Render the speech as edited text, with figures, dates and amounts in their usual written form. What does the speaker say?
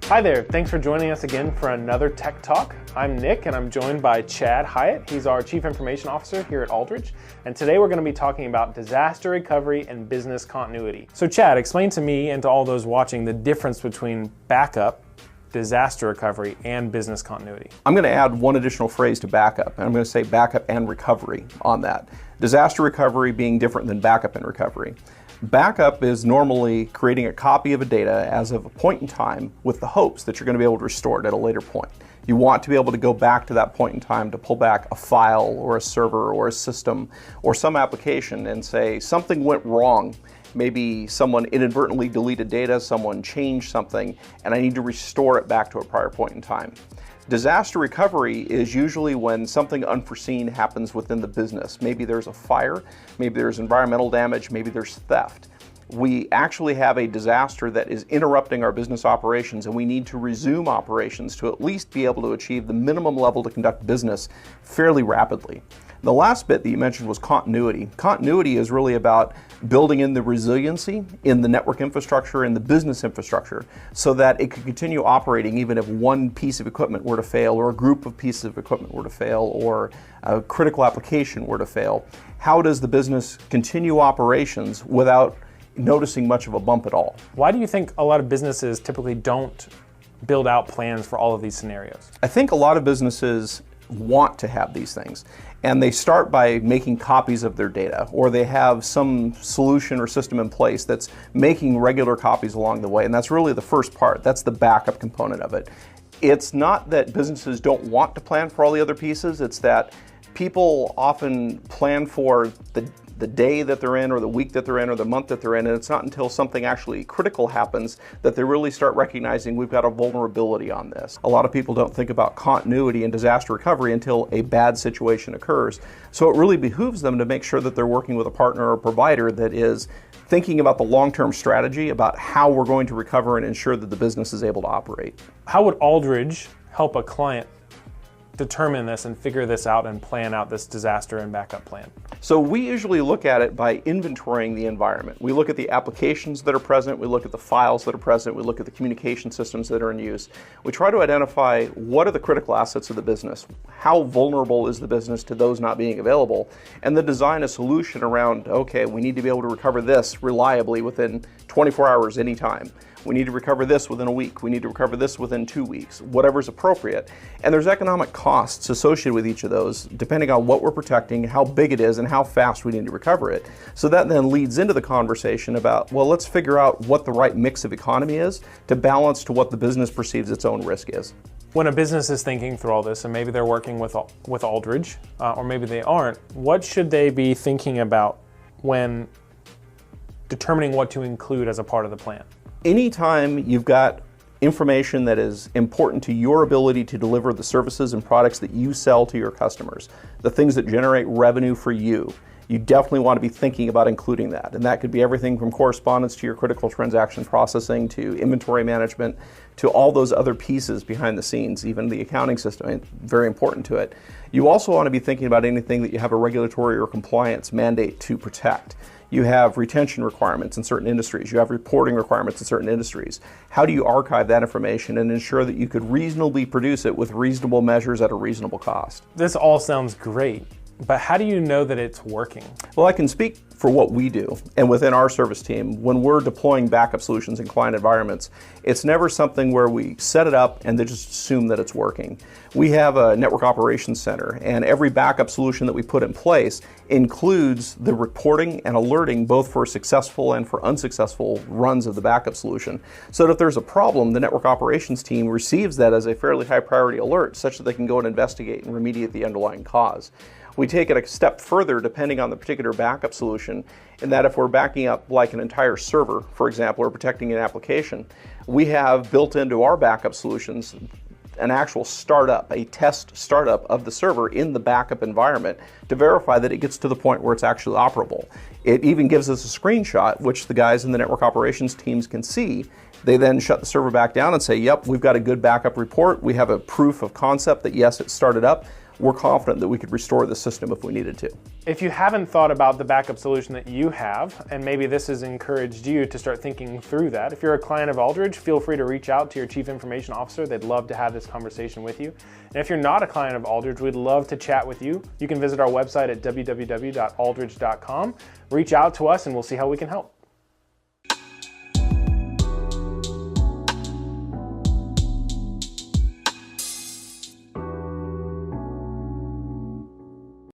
Hi there, thanks for joining us again for another Tech Talk. I'm Nick and I'm joined by Chad Hyatt. He's our Chief Information Officer here at Aldridge. And today we're going to be talking about disaster recovery and business continuity. So Chad, explain to me and to all those watching the difference between backup, disaster recovery, and business continuity. I'm going to add one additional phrase to backup, and I'm going to say backup and recovery on that. Disaster recovery being different than backup and recovery. Backup is normally creating a copy of a data as of a point in time with the hopes that you're going to be able to restore it at a later point. You want to be able to go back to that point in time to pull back a file or a server or a system or some application and say something went wrong. Maybe someone inadvertently deleted data, someone changed something, and I need to restore it back to a prior point in time. Disaster recovery is usually when something unforeseen happens within the business. Maybe there's a fire, maybe there's environmental damage, maybe there's theft. We actually have a disaster that is interrupting our business operations, and we need to resume operations to at least be able to achieve the minimum level to conduct business fairly rapidly. The last bit that you mentioned was continuity. Continuity is really about building in the resiliency in the network infrastructure and the business infrastructure so that it can continue operating even if one piece of equipment were to fail or a group of pieces of equipment were to fail or a critical application were to fail. How does the business continue operations without noticing much of a bump at all? Why do you think a lot of businesses typically don't build out plans for all of these scenarios? I think a lot of businesses want to have these things, and they start by making copies of their data, or they have some solution or system in place that's making regular copies along the way, and that's really the first part. That's the backup component of it. It's not that businesses don't want to plan for all the other pieces, it's that people often plan for the day that they're in or the week that they're in or the month that they're in, and it's not until something actually critical happens that they really start recognizing we've got a vulnerability on this. A lot of people don't think about continuity and disaster recovery until a bad situation occurs. So it really behooves them to make sure that they're working with a partner or provider that is thinking about the long-term strategy about how we're going to recover and ensure that the business is able to operate. How would Aldridge help a client determine this and figure this out and plan out this disaster and backup plan? So we usually look at it by inventorying the environment. We look at the applications that are present, we look at the files that are present, we look at the communication systems that are in use. We try to identify what are the critical assets of the business, how vulnerable is the business to those not being available, and then design a solution around, okay, we need to be able to recover this reliably within 24 hours anytime. We need to recover this within a week. We need to recover this within 2 weeks, whatever's appropriate. And there's economic costs associated with each of those, depending on what we're protecting, how big it is, and how fast we need to recover it. So that then leads into the conversation about, well, let's figure out what the right mix of economy is to balance to what the business perceives its own risk is. When a business is thinking through all this, and maybe they're working with Aldridge, or maybe they aren't, what should they be thinking about when determining what to include as a part of the plan? Anytime you've got information that is important to your ability to deliver the services and products that you sell to your customers, the things that generate revenue for you, you definitely want to be thinking about including that. And that could be everything from correspondence to your critical transaction processing to inventory management to all those other pieces behind the scenes, even the accounting system, very important to it. You also want to be thinking about anything that you have a regulatory or compliance mandate to protect. You have retention requirements in certain industries. You have reporting requirements in certain industries. How do you archive that information and ensure that you could reasonably produce it with reasonable measures at a reasonable cost? This all sounds great, but how do you know that it's working? Well, I can speak for what we do, and within our service team, when we're deploying backup solutions in client environments, it's never something where we set it up and then just assume that it's working. We have a network operations center, and every backup solution that we put in place includes the reporting and alerting both for successful and for unsuccessful runs of the backup solution. So that if there's a problem, the network operations team receives that as a fairly high priority alert such that they can go and investigate and remediate the underlying cause. We take it a step further depending on the particular backup solution, in that if we're backing up like an entire server, for example, or protecting an application, we have built into our backup solutions an actual startup, a test startup of the server in the backup environment to verify that it gets to the point where it's actually operable. It even gives us a screenshot, which the guys in the network operations teams can see. They then shut the server back down and say, yep, we've got a good backup report. We have a proof of concept that yes, it started up. we're confident that we could restore the system if we needed to. If you haven't thought about the backup solution that you have, and maybe this has encouraged you to start thinking through that, if you're a client of Aldridge, feel free to reach out to your Chief Information Officer. They'd love to have this conversation with you. And if you're not a client of Aldridge, we'd love to chat with you. You can visit our website at www.aldridge.com. Reach out to us and we'll see how we can help.